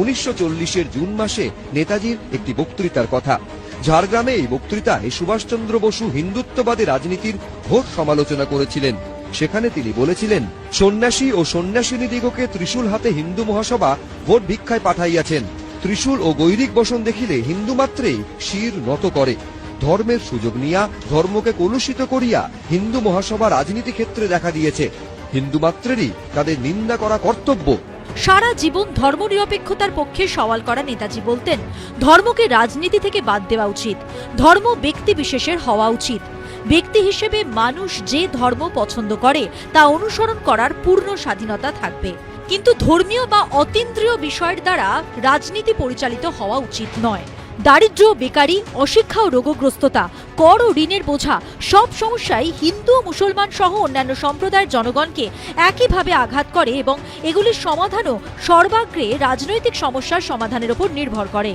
1940-এর June মাসে নেতাজির একটি বক্তৃতার কথা। ঝাড়গ্রামে এই বক্তৃতায় সুভাষচন্দ্র বসু হিন্দুত্ববাদী রাজনীতির ঘোর সমালোচনা করেছিলেন। সেখানে তিনি বলেছিলেন, সন্ন্যাসী ও সন্ন্যাসিনীদিগকে ত্রিশূল হাতে হিন্দু মহাসভা ভোট ভিক্ষায় পাঠাইয়াছেন। ত্রিশূল ও গৈরিক বসন দেখিলে হিন্দু মাত্রেই শির নত করে। ধর্মের সুযোগ নিয়া ধর্মকে কলুষিত করিয়া হিন্দু মহাসভা রাজনীতি ক্ষেত্রে দেখা দিয়েছে। হিন্দু মাত্রেরই তাদের নিন্দা করা কর্তব্য। সারা জীবন ধর্মনিরপেক্ষতার পক্ষে সওয়াল করা নেতাজি বলতেন, ধর্মকে রাজনীতি থেকে বাদ দেওয়া উচিত। ধর্ম ব্যক্তি বিশেষের হওয়া উচিত। ব্যক্তি হিসেবে মানুষ যে ধর্ম পছন্দ করে তা অনুসরণ করার পূর্ণ স্বাধীনতা থাকবে, কিন্তু ধর্মীয় বা অতীন্দ্রিয় বিষয়ের দ্বারা রাজনীতি পরিচালিত হওয়া উচিত নয়। দারিদ্র্য, বেকারি, অশিক্ষা ও রোগগ্রস্ততা, কর ও ঋণের বোঝা সব সমস্যাই হিন্দু ও মুসলমান সহ অন্যান্য সম্প্রদায়ের জনগণকে একইভাবে আঘাত করে এবং এগুলির সমাধানও সর্বাগ্রে রাজনৈতিক সমস্যার সমাধানের উপর নির্ভর করে।